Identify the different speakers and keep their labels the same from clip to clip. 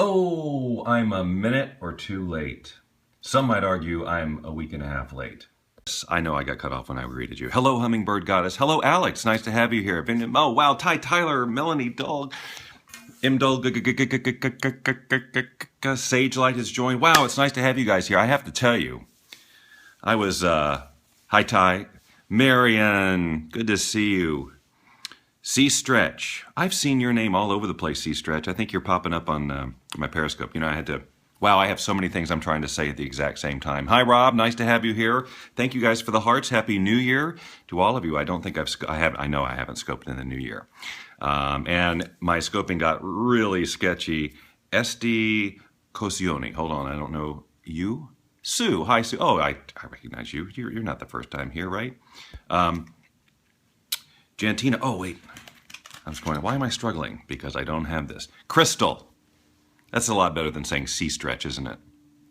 Speaker 1: Oh, I'm a minute or two late. Some might argue I'm a week and a half late. I know I got cut off when I greeted you. Hello, Hummingbird Goddess. Hello, Alex. Nice to have you here. Oh, wow. Ty Tyler, Melanie Dog, M Dog, Sage Light has joined. Wow, it's nice to have you guys here. I have to tell you, I was, hi, Ty. Marion, good to see you. C Stretch. I've seen your name all over the place, C Stretch. I think you're popping up on my Periscope. You know, I had to. Wow, I have so many things I'm trying to say at the exact same time. Hi, Rob. Nice to have you here. Thank you guys for the hearts. Happy New Year to all of you. I don't think I know I haven't scoped in the new year, and my scoping got really sketchy. SD Cosioni. Hold on, I don't know you. Sue. Hi, Sue. Oh, I recognize you. You're not the first time here, right? Jantina. Oh, wait. I was going, why am I struggling? Because I don't have this. Crystal. That's a lot better than saying C-stretch, isn't it?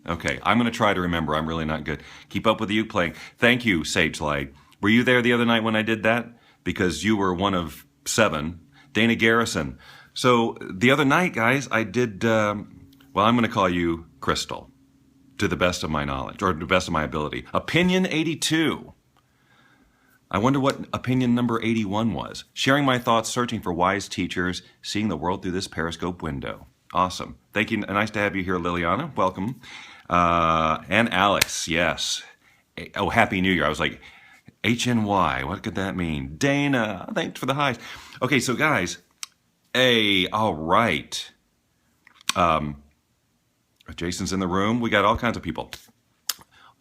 Speaker 1: Okay, I'm going to try to remember. I'm really not good. Keep up with the uke playing. Thank you, Sage Light. Were you there the other night when I did that? Because you were one of 7. Dana Garrison. So the other night, guys, I did, well, I'm going to call you Crystal, to the best of my knowledge, or to the best of my ability. Opinion 82. I wonder what opinion number 81 was. Sharing my thoughts, searching for wise teachers, seeing the world through this Periscope window. Awesome. Thank you. Nice to have you here, Liliana. Welcome. And Alex, yes. Oh, Happy New Year. I was like, HNY, what could that mean? Dana, thanks for the highs. Okay, so guys, all right. Jason's in the room. We got all kinds of people.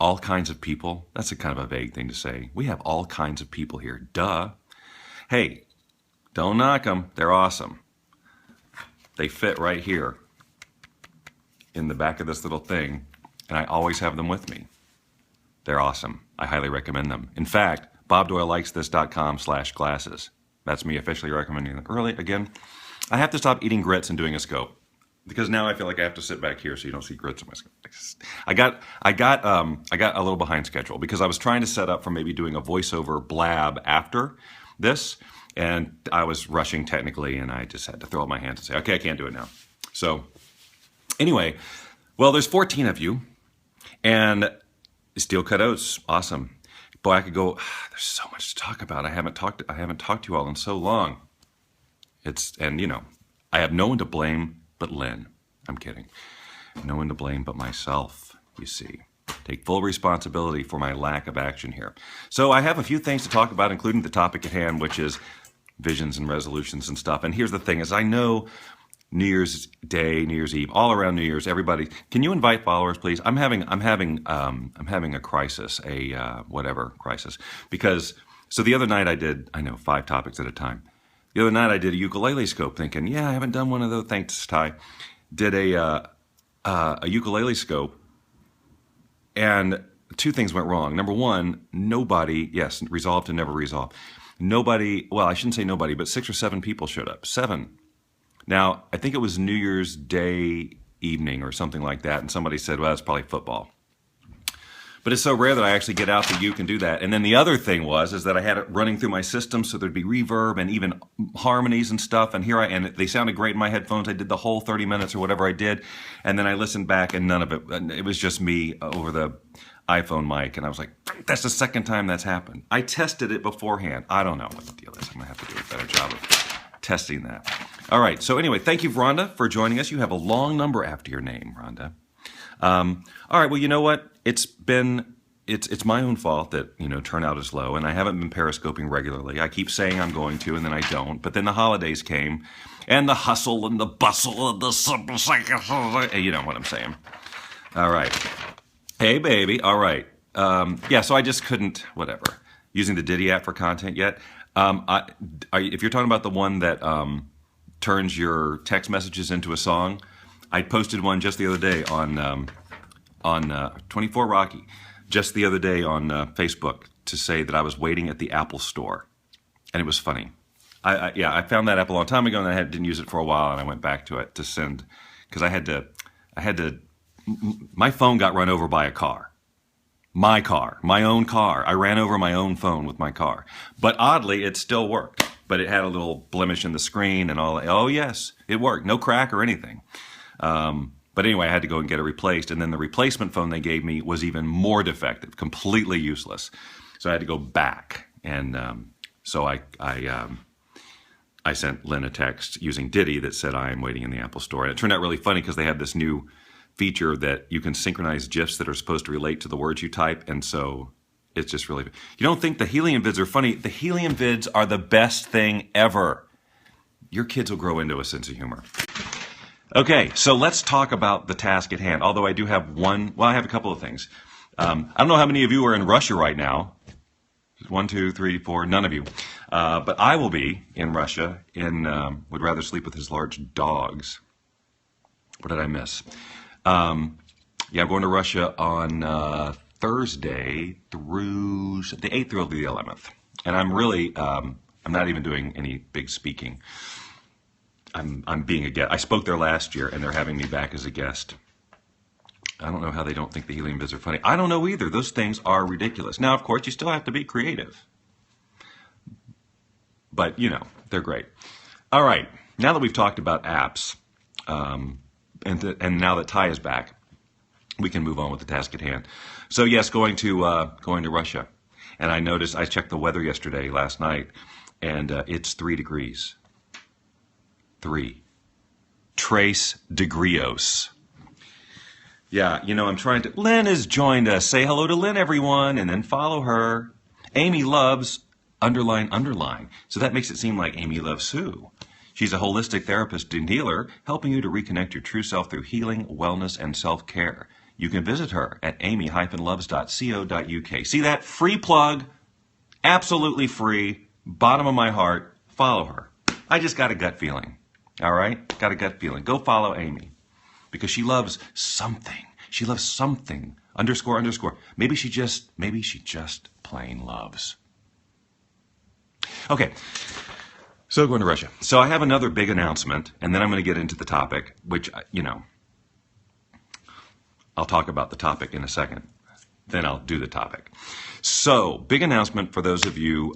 Speaker 1: All kinds of people. That's a kind of a vague thing to say. We have all kinds of people here. Duh. Hey, don't knock them. They're awesome. They fit right here in the back of this little thing, and I always have them with me. They're awesome. I highly recommend them. In fact, BobDoyleLikesThis.com/glasses. That's me officially recommending them. Early again. I have to stop eating grits and doing a scope because now I feel like I have to sit back here so you don't see grits in my scope. I got a little behind schedule because I was trying to set up for maybe doing a voiceover blab after this. And I was rushing technically, and I just had to throw up my hands and say, okay, I can't do it now. So anyway, well, there's 14 of you, and steel cut oats, awesome. Boy, I could go, there's so much to talk about. I haven't talked to you all in so long. And you know, I have no one to blame but Lynn. I'm kidding. No one to blame but myself, you see. Take full responsibility for my lack of action here. So I have a few things to talk about, including the topic at hand, which is visions and resolutions and stuff. And here's the thing: is I know New Year's Day, New Year's Eve, all around New Year's, everybody. Can you invite followers, please? I'm having a crisis, whatever crisis, because so the other night I did 5 topics at a time. The other night I did a ukulele scope, thinking, yeah, I haven't done one of those. Thanks, Ty. Did a ukulele scope. And 2 things went wrong. Number 1, nobody, yes, resolved to never resolve. Nobody, well, I shouldn't say nobody, but 6 or 7 people showed up. 7. Now, I think it was New Year's Day evening or something like that, and somebody said, well, it's probably football. But it's so rare that I actually get out the uke and do that. And then the other thing is that I had it running through my system, so there'd be reverb and even harmonies and stuff. And and they sounded great in my headphones. I did the whole 30 minutes or whatever I did. And then I listened back, and none of it. It was just me over the iPhone mic. And I was like, that's the second time that's happened. I tested it beforehand. I don't know what the deal is. I'm going to have to do a better job of testing that. All right. So anyway, thank you, Rhonda, for joining us. You have a long number after your name, Rhonda. All right. Well, you know what? It's my own fault that, turnout is low, and I haven't been periscoping regularly. I keep saying I'm going to, and then I don't. But then the holidays came, and the hustle and the bustle and the you know what I'm saying. All right. Hey, baby. All right. Yeah, so I just couldn't, whatever, using the Diddy app for content yet. If you're talking about the one that turns your text messages into a song, I posted one just the other day on 24 Rocky, just the other day on Facebook to say that I was waiting at the Apple store, and it was funny. I found that app a long time ago, and I didn't use it for a while, and I went back to it to send because I had to. My phone got run over by a car. My own car. I ran over my own phone with my car, but oddly, it still worked. But it had a little blemish in the screen and all. Oh yes, it worked. No crack or anything. But anyway, I had to go and get it replaced. And then the replacement phone they gave me was even more defective, completely useless. So I had to go back. And so I sent Lynn a text using Diddy that said, I am waiting in the Apple Store. And it turned out really funny because they have this new feature that you can synchronize GIFs that are supposed to relate to the words you type. And so it's just really, you don't think the helium vids are funny. The helium vids are the best thing ever. Your kids will grow into a sense of humor. Okay, so let's talk about the task at hand. Although I do have I have a couple of things. I don't know how many of you are in Russia right now. 1, 2, 3, 4, none of you. But I will be in Russia would rather sleep with his large dogs. What did I miss? I'm going to Russia on Thursday through the 8th through the 11th. And I'm really, I'm not even doing any big speaking. I'm being a guest. I spoke there last year, and they're having me back as a guest. I don't know how they don't think the helium vids are funny. I don't know either. Those things are ridiculous. Now, of course, you still have to be creative. But, they're great. All right. Now that we've talked about apps, and now that Ty is back, we can move on with the task at hand. So, yes, going to Russia. And I checked the weather last night, and it's 3 degrees. 3. Tres degreos. Yeah, I'm trying to... Lynn has joined us. Say hello to Lynn, everyone, and then follow her. Amy loves... __. So that makes it seem like Amy loves who? She's a holistic therapist and healer, helping you to reconnect your true self through healing, wellness, and self-care. You can visit her at amy-loves.co.uk. See that? Free plug. Absolutely free. Bottom of my heart. Follow her. I just got a gut feeling. All right? Got a gut feeling. Go follow Amy. Because she loves something. She loves something. __. Maybe she just plain loves. Okay. So going to Russia. So I have another big announcement, and then I'm going to get into the topic, which, I'll talk about the topic in a second. Then I'll do the topic. So, big announcement for those of you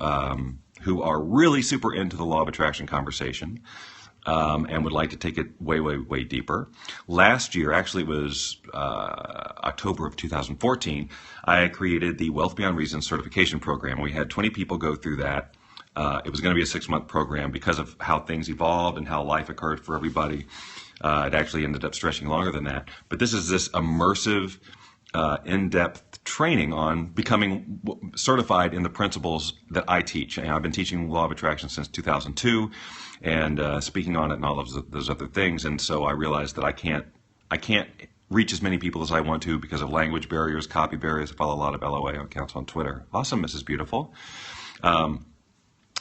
Speaker 1: who are really super into the law of attraction conversation. And would like to take it way, way, way deeper. Last year, actually it was October of 2014, I created the Wealth Beyond Reason certification program. We had 20 people go through that. It was going to be a 6-month program because of how things evolved and how life occurred for everybody. It actually ended up stretching longer than that. But this is this immersive, in-depth training on becoming certified in the principles that I teach. And I've been teaching law of attraction since 2002 and speaking on it and all of those other things. And so I realized that I can't reach as many people as I want to because of language barriers, copy barriers. I follow a lot of LOA accounts on Twitter. Awesome, Mrs. Beautiful.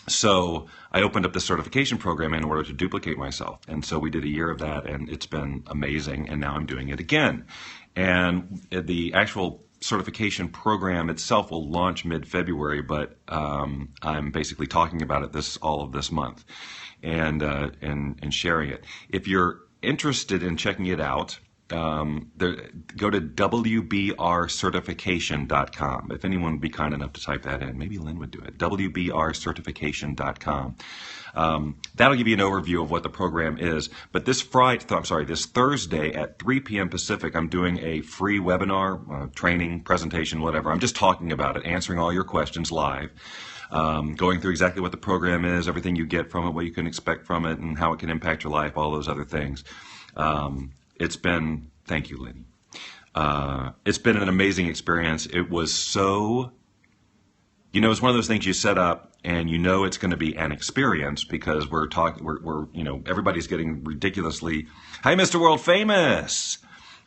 Speaker 1: So I opened up the certification program in order to duplicate myself. And so we did a year of that, and it's been amazing. And now I'm doing it again. And the actual certification program itself will launch mid-February, but I'm basically talking about it all of this month and sharing it. If you're interested in checking it out, go to wbrcertification.com. If anyone would be kind enough to type that in, maybe Lynn would do it. wbrcertification.com. That'll give you an overview of what the program is. But this Thursday at 3 p.m. Pacific, I'm doing a free webinar, training, presentation, whatever. I'm just talking about it, answering all your questions live. Going through exactly what the program is, everything you get from it, what you can expect from it, and how it can impact your life, all those other things. Thank you, Lenny. It's been an amazing experience. It was so, it's one of those things you set up and it's going to be an experience because everybody's getting ridiculously, hi, Mr. World Famous,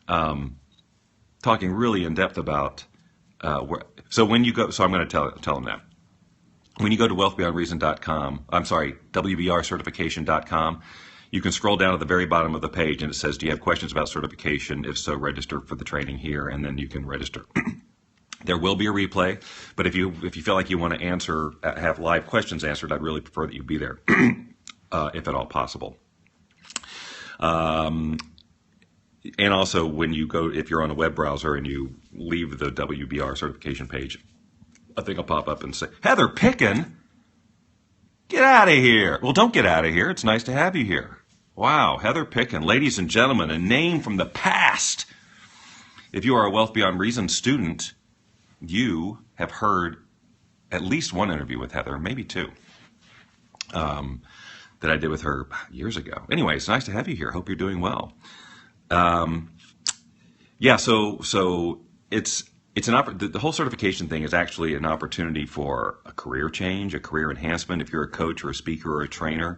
Speaker 1: talking really in depth about, so when you go, so I'm going to tell them that. When you go to wbrcertification.com, you can scroll down at the very bottom of the page and it says, do you have questions about certification? If so, register for the training here, and then you can register. There will be a replay, but if you feel like you want to have live questions answered, I'd really prefer that you be there, if at all possible. And also, when you go, if you're on a web browser and you leave the WBR certification page, a thing will pop up and say, Heather Pickin, get out of here. Well, don't get out of here. It's nice to have you here. Wow, Heather Pickin, ladies and gentlemen, a name from the past. If you are a Wealth Beyond Reason student, you have heard at least one interview with Heather, maybe two, that I did with her years ago. Anyway, it's nice to have you here. Hope you're doing well. Yeah, so it's the whole certification thing is actually an opportunity for a career change, a career enhancement. If you're a coach or a speaker or a trainer,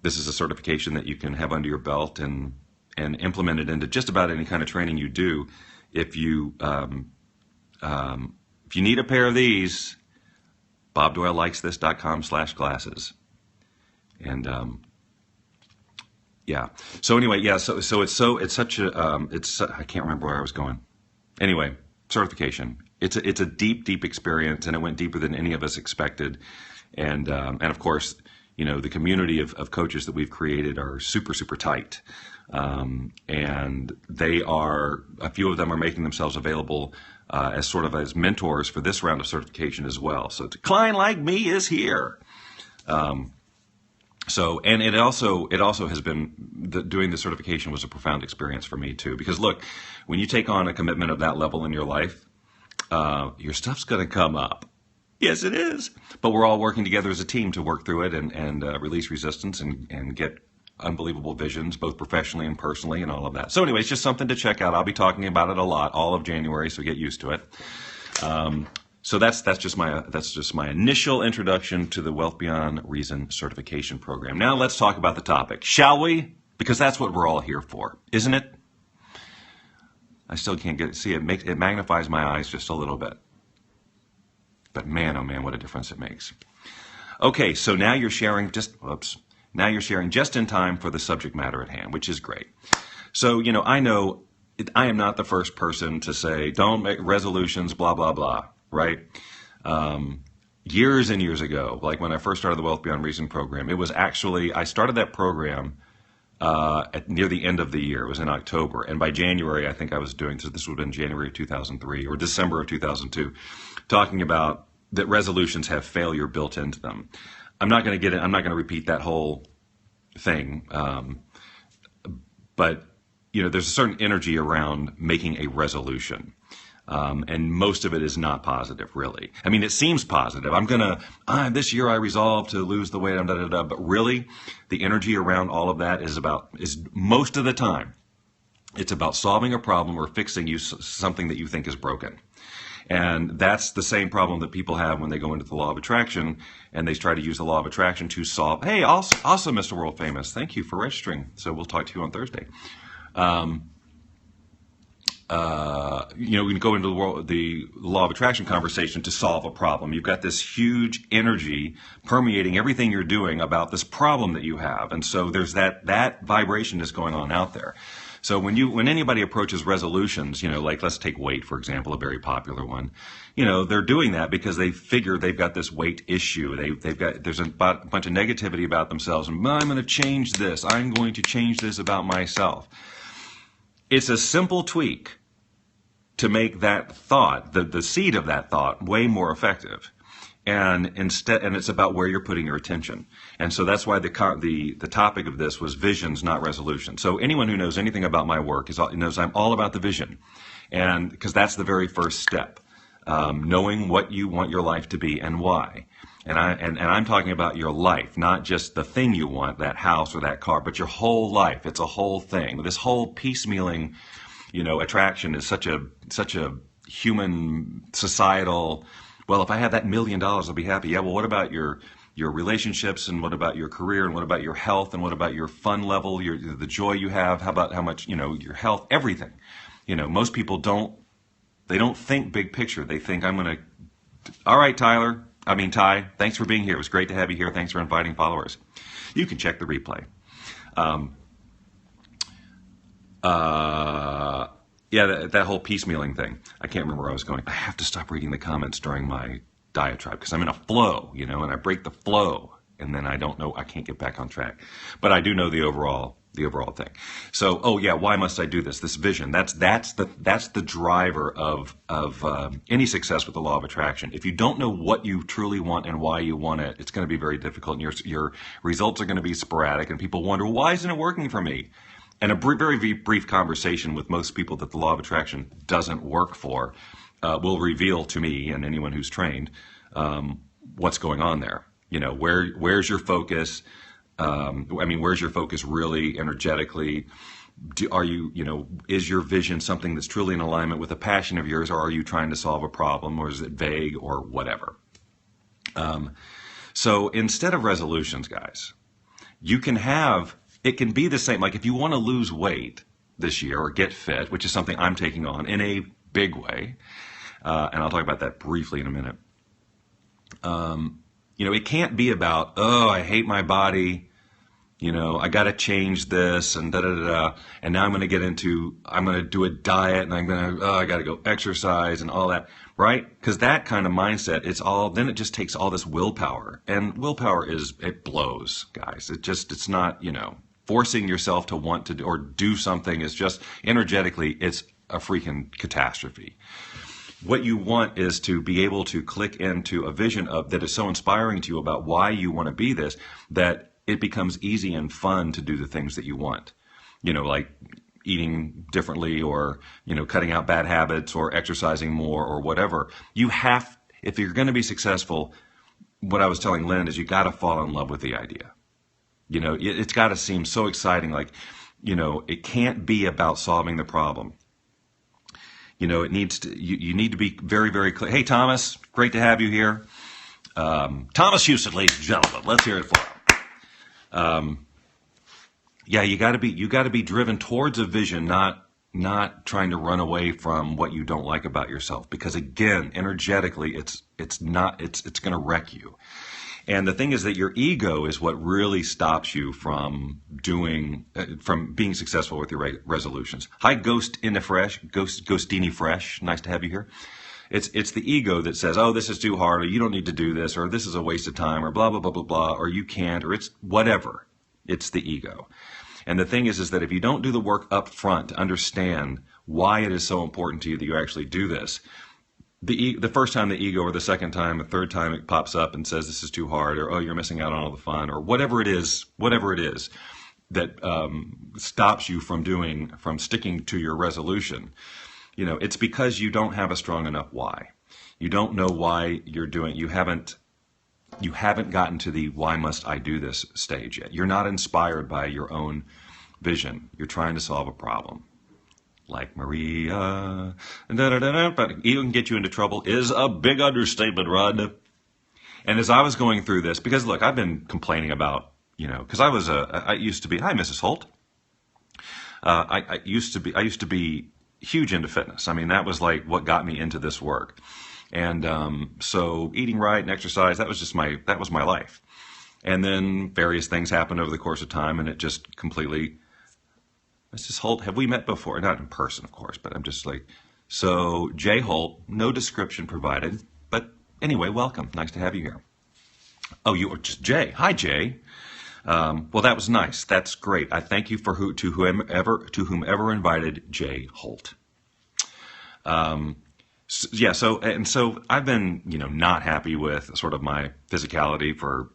Speaker 1: this is a certification that you can have under your belt and implement it into just about any kind of training you do. If you need a pair of these, BobDoyleLikesThis.com/glasses. And yeah. So anyway, yeah. So it's such a I can't remember where I was going. Anyway, certification. It's a deep experience, and it went deeper than any of us expected. And of course, you know, the community of coaches that we've created are super tight. And a few of them are making themselves available as sort of as mentors for this round of certification as well. So a client like me is here. And it also has been, doing the certification was a profound experience for me too, because look, when you take on a commitment of that level in your life, your stuff's going to come up. Yes, it is. But we're all working together as a team to work through it and release resistance and get unbelievable visions, both professionally and personally and all of that. So anyway, it's just something to check out. I'll be talking about it a lot all of January, so get used to it. So that's just my initial introduction to the Wealth Beyond Reason certification program. Now let's talk about the topic, shall we? Because that's what we're all here for, isn't it? I still can't see it. It magnifies my eyes just a little bit. But man, oh man, what a difference it makes. Okay, so now you're sharing just in time for the subject matter at hand, which is great. So, you know I am not the first person to say, don't make resolutions, blah, blah, blah, right? Years and years ago, like when I first started the Wealth Beyond Reason program, it was actually, I started that program near the end of the year. It was in October. And by January, I think I was doing, so this would have been January of 2003 or December of 2002, talking about that resolutions have failure built into them. I'm not going to repeat that whole thing. But, you know, there's a certain energy around making a resolution. And most of it is not positive, really. I mean, it seems positive. This year I resolved to lose the weight, but really the energy around all of that is most of the time, it's about solving a problem or fixing something that you think is broken. And that's the same problem that people have when they go into the law of attraction and they try to use the law of attraction to solve, hey, also Mr. World Famous, thank you for registering. So we'll talk to you on Thursday. We can go into the law of attraction conversation to solve a problem. You've got this huge energy permeating everything you're doing about this problem that you have. And so there's that vibration is going on out there. So when anybody approaches resolutions, you know, like let's take weight, for example, a very popular one, you know, they're doing that because they figure they've got this weight issue. There's a bunch of negativity about themselves. And I'm going to change this. I'm going to change this about myself. It's a simple tweak to make that thought, the seed of that thought, way more effective. And it's about where you're putting your attention. And so that's why the topic of this was visions, not resolutions. So anyone who knows anything about my work knows I'm all about the vision. And because that's the very first step, knowing what you want your life to be and why. And I'm talking about your life, not just the thing you want, that house or that car, but your whole life. It's a whole thing. This whole piecemealing, you know, attraction is such a human societal. Well, if I had that $1 million, I'll be happy. Yeah. Well, what about your relationships, and what about your career, and what about your health, and what about your fun level, the joy you have? How about how much, you know, your health, everything. You know, most people don't think big picture. They think all right, Ty, thanks for being here. It was great to have you here. Thanks for inviting followers. You can check the replay. That whole piecemealing thing. I can't remember where I was going. I have to stop reading the comments during my diatribe because I'm in a flow, you know, and I break the flow and then I can't get back on track. But I do know the overall the overall thing. So, oh yeah, why must I do this? This vision. That's the driver of any success with the law of attraction. If you don't know what you truly want and why you want it, it's going to be very difficult, and your results are going to be sporadic, and people wonder, why isn't it working for me? And a very brief conversation with most people that the law of attraction doesn't work for will reveal to me and anyone who's trained what's going on there. You know, where's your focus? Where's your focus really energetically? Is your vision something that's truly in alignment with a passion of yours, or are you trying to solve a problem, or is it vague, or whatever? So instead of resolutions, guys, it can be the same. Like if you want to lose weight this year or get fit, which is something I'm taking on in a big way, and I'll talk about that briefly in a minute. It can't be about, oh, I hate my body, I got to change this and and now I'm going to do a diet and I got to go exercise and all that, right? Because that kind of mindset, then it just takes all this willpower, and willpower it blows, guys. It's not, forcing yourself to want to or do something is just energetically, it's a freaking catastrophe. What you want is to be able to click into a vision that is so inspiring to you about why you want to be this, that it becomes easy and fun to do the things that you want. Like eating differently, or, cutting out bad habits, or exercising more, or whatever. If you're going to be successful, what I was telling Lynn is you got to fall in love with the idea. It's got to seem so exciting. Like, it can't be about solving the problem. It needs to. You need to be very, very clear. Hey, Thomas, great to have you here. Thomas Houston, ladies and gentlemen, let's hear it for him. You got to be driven towards a vision, not trying to run away from what you don't like about yourself. Because again, energetically, it's going to wreck you. And the thing is that your ego is what really stops you from being successful with your resolutions. Hi, Ghostini Fresh. Nice to have you here. It's the ego that says, oh, this is too hard, or you don't need to do this, or this is a waste of time, or blah, blah, blah, blah, blah, or you can't, or it's whatever. It's the ego. And the thing is that if you don't do the work up front to understand why it is so important to you that you actually do this, the first time the ego, or the second time, the third time it pops up and says this is too hard, or oh, you're missing out on all the fun, or whatever it is that stops you from sticking to your resolution, it's because you don't have a strong enough why. You don't know why you're doing. You haven't gotten to the why must I do this stage yet. You're not inspired by your own vision. You're trying to solve a problem. Like Maria, but even get you into trouble is a big understatement, Rod. And as I was going through this, because look, I've been complaining about, because I used to be, hi, Mrs. Holt. I used to be huge into fitness. I mean, that was like what got me into this work. And so eating right and exercise, that was my life. And then various things happened over the course of time, and it just completely. Mrs. Holt, have we met before? Not in person, of course, but I'm just like, so Jay Holt, no description provided, but anyway, welcome. Nice to have you here. Oh, you are just Jay. Hi, Jay. Well, that was nice. That's great. I thank you to whomever invited Jay Holt. So I've been, not happy with sort of my physicality for,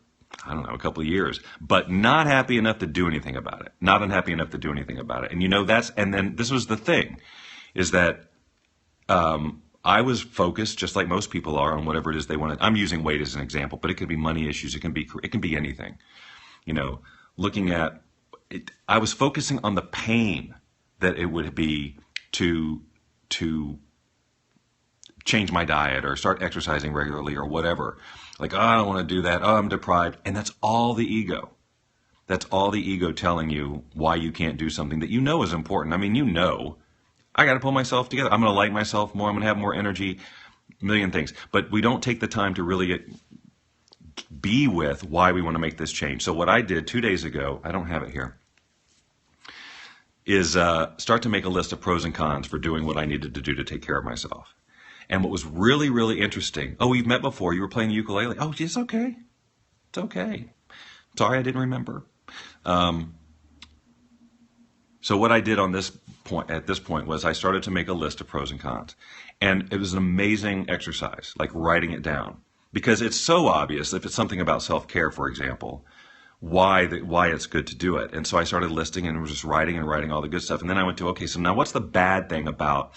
Speaker 1: I don't know, a couple of years, but not happy enough to do anything about it. Not unhappy enough to do anything about it. And and then this was the thing, is that I was focused, just like most people are, on whatever it is they wanted. I'm using weight as an example, but it could be money issues. It can be anything. Looking at it, I was focusing on the pain that it would be to change my diet or start exercising regularly or whatever. Like, oh, I don't want to do that. Oh, I'm deprived. And that's all the ego. That's all the ego telling you why you can't do something that is important. I mean, I got to pull myself together. I'm going to like myself more. I'm going to have more energy, a million things. But we don't take the time to really be with why we want to make this change. So what I did 2 days ago, I don't have it here, is start to make a list of pros and cons for doing what I needed to do to take care of myself. And what was really, really interesting, oh, we've met before. You were playing the ukulele. Oh, it's okay. It's okay. Sorry, I didn't remember. So what I did on this point, at this point, was I started to make a list of pros and cons. And it was an amazing exercise, like writing it down. Because it's so obvious, if it's something about self-care, for example, why it's good to do it. And so I started listing and was just writing and writing all the good stuff. And then I went to, okay, so now what's the bad thing about,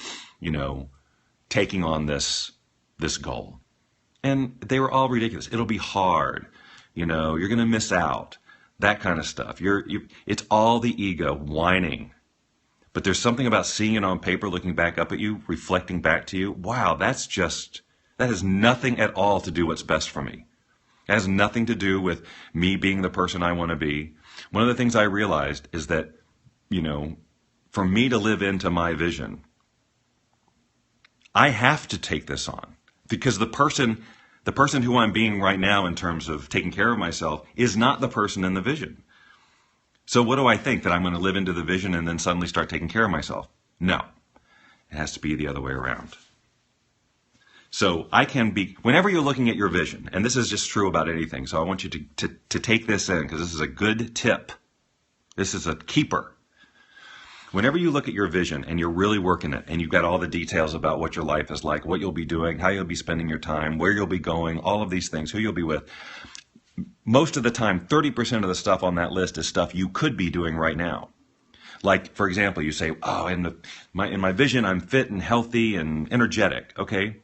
Speaker 1: taking on this goal? And they were all ridiculous. It'll be hard. You're going to miss out. That kind of stuff. It's all the ego whining. But there's something about seeing it on paper, looking back up at you, reflecting back to you. Wow, that has nothing at all to do what's best for me. It has nothing to do with me being the person I want to be. One of the things I realized is that, for me to live into my vision, I have to take this on. Because the person who I'm being right now in terms of taking care of myself is not the person in the vision. So what do I think? That I'm going to live into the vision and then suddenly start taking care of myself? No. It has to be the other way around. So whenever you're looking at your vision, and this is just true about anything, so I want you to take this in, because this is a good tip. This is a keeper. Whenever you look at your vision and you're really working it, and you've got all the details about what your life is like, what you'll be doing, how you'll be spending your time, where you'll be going, all of these things, who you'll be with, most of the time, 30% of the stuff on that list is stuff you could be doing right now. Like, for example, you say, oh, in my vision, I'm fit and healthy and energetic. Okay,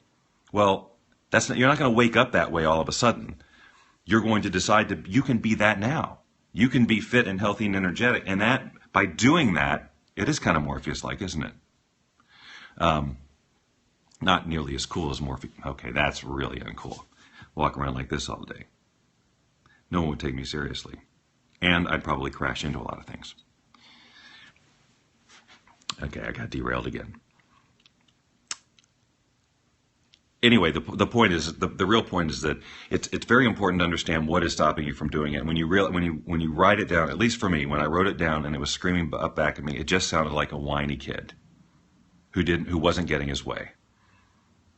Speaker 1: well, you're not going to wake up that way all of a sudden. You're going to decide you can be that now. You can be fit and healthy and energetic. And by doing that, it is kind of Morpheus-like, isn't it? Not nearly as cool as Morpheus. Okay, that's really uncool. Walk around like this all day. No one would take me seriously. And I'd probably crash into a lot of things. Okay, I got derailed again. Anyway, the point is, the real point is that it's very important to understand what is stopping you from doing it. When you write it down, at least for me, when I wrote it down and it was screaming up back at me, it just sounded like a whiny kid who wasn't getting his way.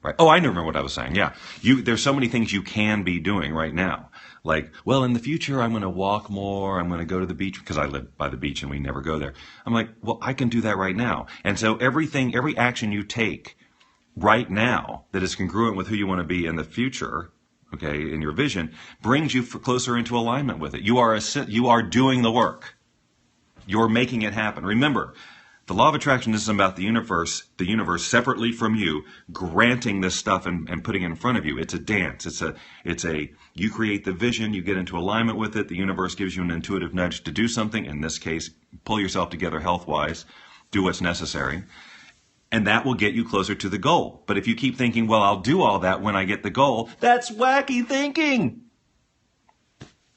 Speaker 1: Right? Oh, I remember what I was saying. Yeah, there's so many things you can be doing right now. Like, well, in the future, I'm going to walk more. I'm going to go to the beach because I live by the beach and we never go there. I'm like, well, I can do that right now. And so every action you take right now that is congruent with who you want to be in the future, okay, in your vision, brings you closer into alignment with it. You are doing the work. You're making it happen. Remember, the law of attraction isn't about the universe separately from you granting this stuff and putting it in front of you. It's a dance. You create the vision, you get into alignment with it. The universe gives you an intuitive nudge to do something. In this case, pull yourself together health-wise, do what's necessary. And that will get you closer to the goal. But if you keep thinking, well, I'll do all that when I get the goal, that's wacky thinking.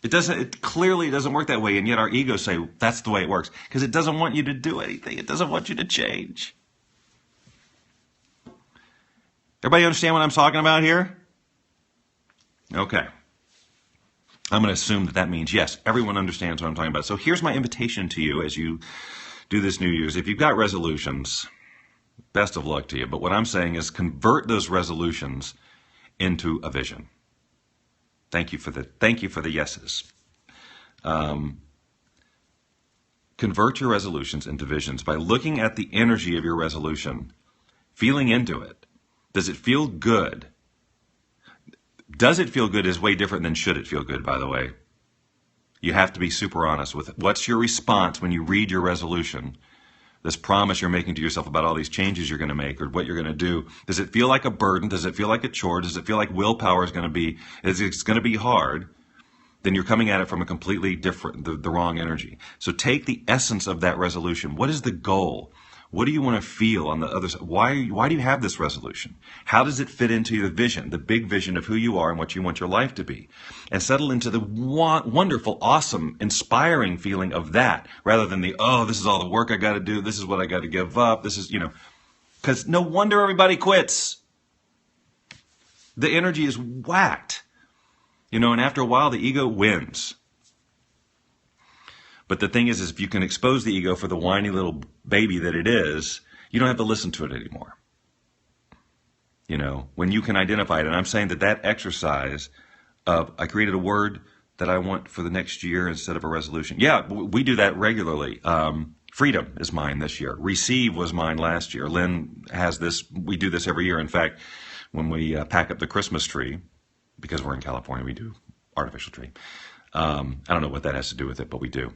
Speaker 1: It clearly doesn't work that way, and yet our egos say that's the way it works, because it doesn't want you to do anything. It doesn't want you to change. Everybody understand what I'm talking about here? Okay. I'm going to assume that means yes, everyone understands what I'm talking about. So here's my invitation to you as you do this New Year's. If you've got resolutions, best of luck to you. But what I'm saying is convert those resolutions into a vision. Thank you for the yeses. Convert your resolutions into visions by looking at the energy of your resolution, feeling into it. Does it feel good? Does it feel good is way different than should it feel good, by the way. You have to be super honest with it. What's your response when you read your resolution? This promise you're making to yourself about all these changes you're going to make or what you're going to do. Does it feel like a burden? Does it feel like a chore? Does it feel like willpower is going to be, it's going to be hard? Then you're coming at it from a completely different, the wrong energy. So take the essence of that resolution. What is the goal? What do you want to feel on the other side? Why do you have this resolution? How does it fit into the vision, the big vision of who you are and what you want your life to be? And settle into the wonderful, awesome, inspiring feeling of that, rather than this is all the work I got to do. This is what I got to give up. This is, because no wonder everybody quits. The energy is whacked, and after a while, the ego wins. But the thing is if you can expose the ego for the whiny little baby that it is, you don't have to listen to it anymore. When you can identify it. And I'm saying that exercise of, I created a word that I want for the next year instead of a resolution. Yeah, we do that regularly. Freedom is mine this year. Receive was mine last year. Lynn has this. We do this every year. In fact, when we pack up the Christmas tree, because we're in California, we do artificial tree. I don't know what that has to do with it, but we do.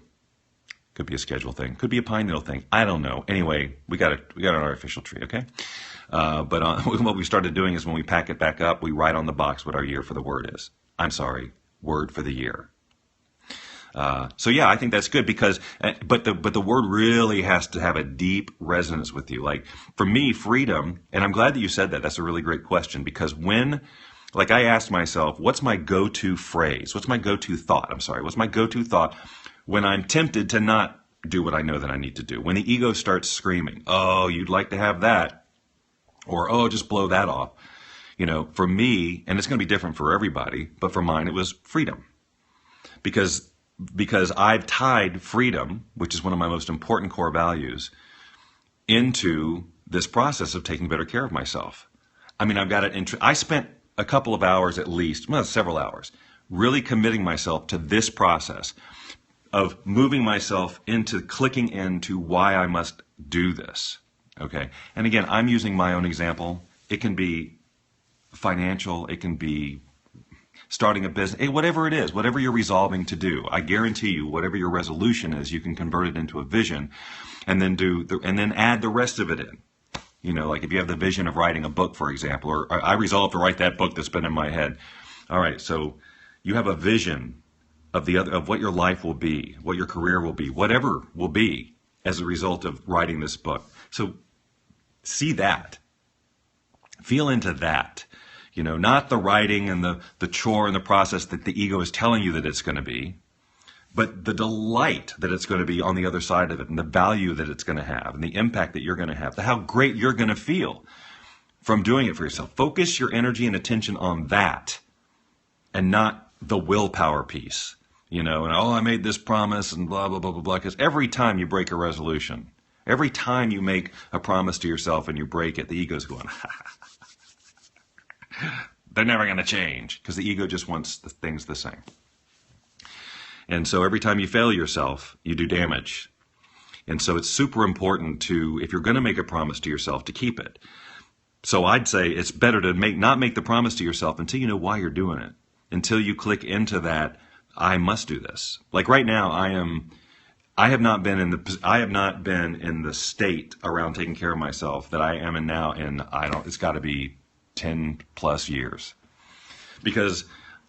Speaker 1: Could be a schedule thing. Could be a pine needle thing. I don't know. Anyway, we got an artificial tree, okay? But what we started doing is when we pack it back up, we write on the box what our year for the word is. I'm sorry, word for the year. So yeah, I think that's good because, but the word really has to have a deep resonance with you. Like for me, freedom, and I'm glad that you said that. That's a really great question because like I asked myself, what's my go-to phrase? What's my go-to thought? What's my go-to thought when I'm tempted to not do what I know that I need to do? When the ego starts screaming, oh, you'd like to have that, or oh, just blow that off. For me, and it's going to be different for everybody, but for mine, it was freedom. Because I've tied freedom, which is one of my most important core values, into this process of taking better care of myself. I mean, I've got it. I spent a couple of hours at least, well, several hours, really committing myself to this process of moving myself into clicking into why I must do this. Okay. And again, I'm using my own example. It can be financial. It can be starting a business, whatever it is, whatever you're resolving to do. I guarantee you, whatever your resolution is, you can convert it into a vision and then add the rest of it in. Like if you have the vision of writing a book, for example, or I resolved to write that book that's been in my head. All right. So you have a vision of what your life will be, what your career will be, whatever will be as a result of writing this book. So see that, feel into that, not the writing and the chore and the process that the ego is telling you that it's going to be, but the delight that it's going to be on the other side of it and the value that it's going to have and the impact that you're going to have, how great you're going to feel from doing it for yourself. Focus your energy and attention on that and not the willpower piece, and oh, I made this promise and blah, blah, blah, blah, blah. Because every time you break a resolution, every time you make a promise to yourself and you break it, the ego's going, they're never going to change because the ego just wants the things the same. And so every time you fail yourself, you do damage. And so it's super important if you're going to make a promise to yourself, to keep it. So I'd say it's better to not make the promise to yourself until you know why you're doing it, until you click into that, I must do this. Like right now, I have not been in the state around taking care of myself that I am in now it's got to be 10 plus years. Because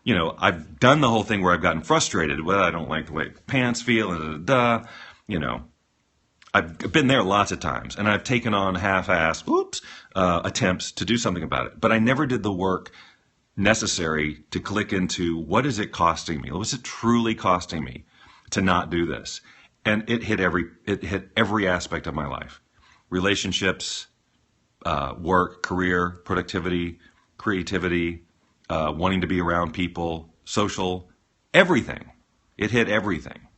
Speaker 1: I've done the whole thing where I've gotten frustrated. Well, I don't like the way pants feel, and I've been there lots of times, and I've taken on half-assed attempts to do something about it. But I never did the work necessary to click into what is it costing me? What's it truly costing me to not do this? And it hit every aspect of my life: relationships, work, career, productivity, creativity. Wanting to be around people, social, everything. It hit everything,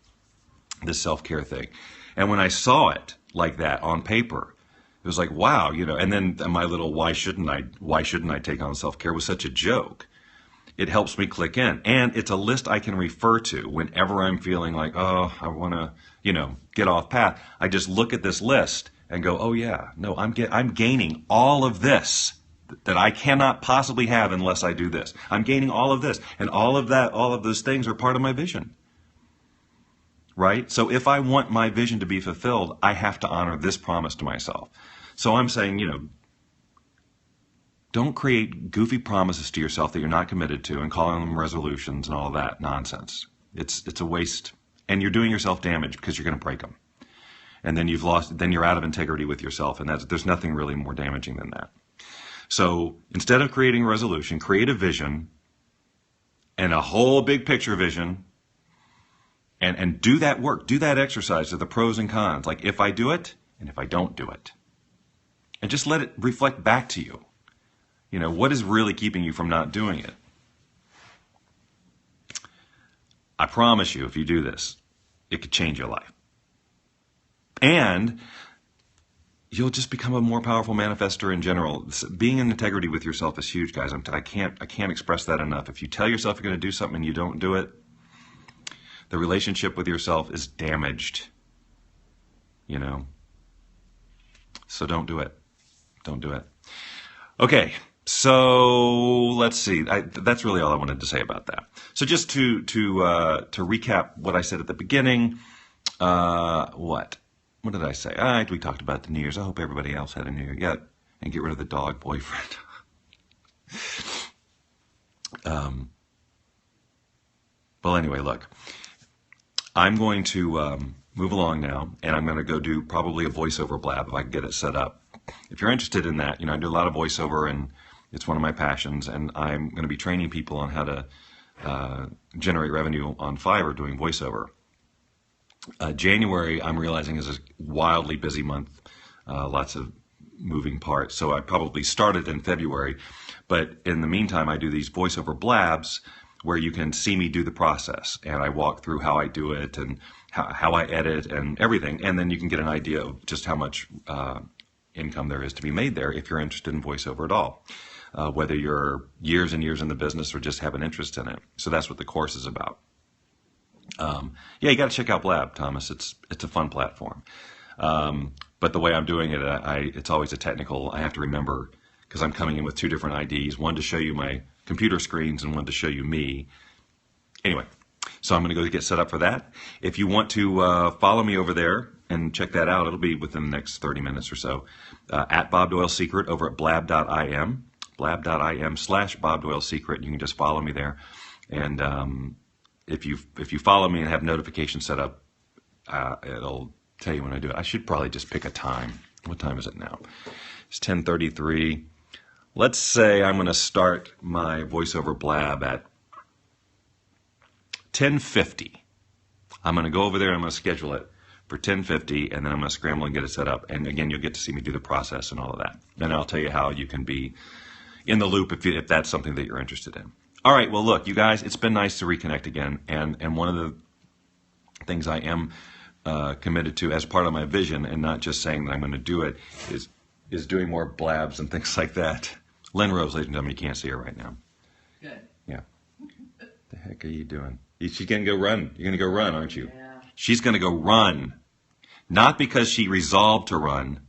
Speaker 1: this self-care thing. And when I saw it like that on paper, it was like, wow, and then my little why shouldn't I take on self-care was such a joke. It helps me click in. And it's a list I can refer to whenever I'm feeling like, oh, I want to, get off path. I just look at this list and go, oh yeah, no, I'm gaining all of this that I cannot possibly have unless I do this. I'm gaining all of this, and all of those things are part of my vision. Right? So if I want my vision to be fulfilled, I have to honor this promise to myself. So I'm saying, don't create goofy promises to yourself that you're not committed to and calling them resolutions and all that nonsense. It's a waste, and you're doing yourself damage because you're going to break them. And then you're out of integrity with yourself, and there's nothing really more damaging than that. So instead of creating a resolution, create a vision and a whole big picture vision, and do that work, do that exercise of the pros and cons, like if I do it and if I don't do it. And just let it reflect back to you. What is really keeping you from not doing it? I promise you, if you do this, it could change your life. And you'll just become a more powerful manifester in general. Being in integrity with yourself is huge, guys. I can't express that enough. If you tell yourself you're going to do something and you don't do it, the relationship with yourself is damaged. you know. So don't do it. Don't do it. Okay, so let's see. That's really all I wanted to say about that. So just to recap what I said at the beginning, what did I say? We talked about the New Year's. I hope everybody else had a New Year yet, and get rid of the dog boyfriend. Well, anyway, look, I'm going to move along now, and I'm going to go do probably a voiceover blab if I can get it set up. If you're interested in that, I do a lot of voiceover, and it's one of my passions, and I'm going to be training people on how to generate revenue on Fiverr doing voiceover. January, I'm realizing, is a wildly busy month, lots of moving parts, so I probably started in February, but in the meantime, I do these voiceover blabs where you can see me do the process, and I walk through how I do it and how I edit and everything, and then you can get an idea of just how much income there is to be made there if you're interested in voiceover at all, whether you're years and years in the business or just have an interest in it. So that's what the course is about. Yeah, you got to check out Blab, Thomas. It's a fun platform. But the way I'm doing it, it's always a technical. I have to remember, because I'm coming in with two different IDs, one to show you my computer screens and one to show you me. Anyway, so I'm going to go get set up for that. If you want to follow me over there and check that out, it'll be within the next 30 minutes or so. At Bob Doyle Secret over at blab.im, blab.im/Bob Doyle Secret. You can just follow me there. And if you follow me and have notifications set up, it'll tell you when I do it. I should probably just pick a time. What time is it now? It's 10:33. Let's say I'm going to start my voiceover blab at 10:50. I'm going to go over there and I'm going to schedule it for 10:50, and then I'm going to scramble and get it set up. And again, you'll get to see me do the process and all of that. Then I'll tell you how you can be in the loop if that's something that you're interested in. All right, well, look, you guys, it's been nice to reconnect again. And one of the things I am committed to as part of my vision, and not just saying that I'm going to do it, is doing more blabs and things like that. Lynn Rose, ladies and gentlemen, you can't see her right now.
Speaker 2: Good.
Speaker 1: Yeah. What the heck are you doing? She's going to go run. You're going to go run, aren't you?
Speaker 2: Yeah.
Speaker 1: She's going to go run. Not because she resolved to run,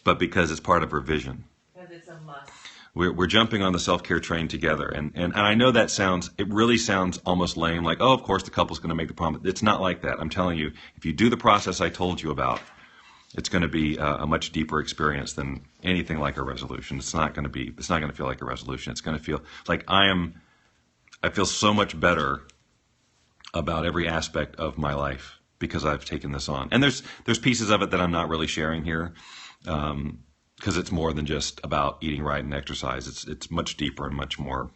Speaker 1: but because it's part of her vision.
Speaker 2: Because it's a must.
Speaker 1: We're jumping on the self-care train together. And I know that it really sounds almost lame, like, oh, of course the couple's going to make the promise. It's not like that. I'm telling you, if you do the process I told you about, it's going to be a much deeper experience than anything like a resolution. It's not going to feel like a resolution. It's going to feel like I feel so much better about every aspect of my life because I've taken this on. And there's pieces of it that I'm not really sharing here, because it's more than just about eating right and exercise. It's much deeper and much more.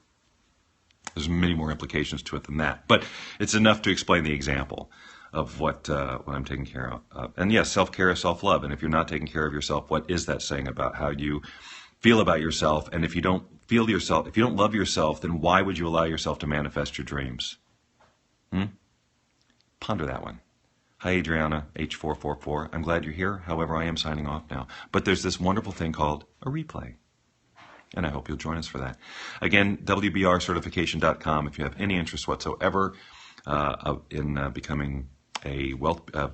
Speaker 1: There's many more implications to it than that. But it's enough to explain the example of what I'm taking care of. And yes, self-care is self-love. And if you're not taking care of yourself, what is that saying about how you feel about yourself? And if you don't feel yourself, if you don't love yourself, then why would you allow yourself to manifest your dreams? Ponder that one. Hi, Adriana, H444. I'm glad you're here. However, I am signing off now. But there's this wonderful thing called a replay. And I hope you'll join us for that. Again, WBRcertification.com if you have any interest whatsoever in becoming a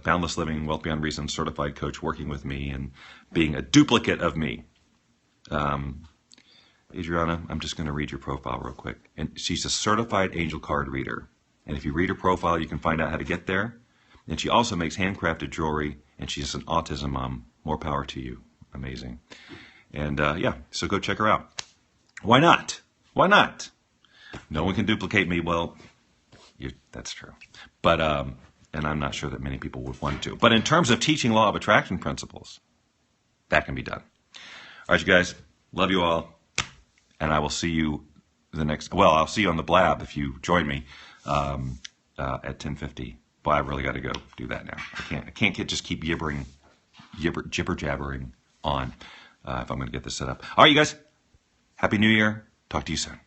Speaker 1: Boundless Living, Wealth Beyond Reason certified coach, working with me and being a duplicate of me. Adriana, I'm just going to read your profile real quick. And she's a certified angel card reader. And if you read her profile, you can find out how to get there. And she also makes handcrafted jewelry, and she's an autism mom. More power to you. Amazing. And yeah, so go check her out. Why not? Why not? No one can duplicate me. Well, that's true. But, and I'm not sure that many people would want to. But in terms of teaching law of attraction principles, that can be done. All right, you guys. Love you all. And I will see you I'll see you on the blab if you join me at 10:50. But I've really got to go do that now. I can't just keep jibber jabbering on if I'm going to get this set up. All right, you guys. Happy New Year. Talk to you soon.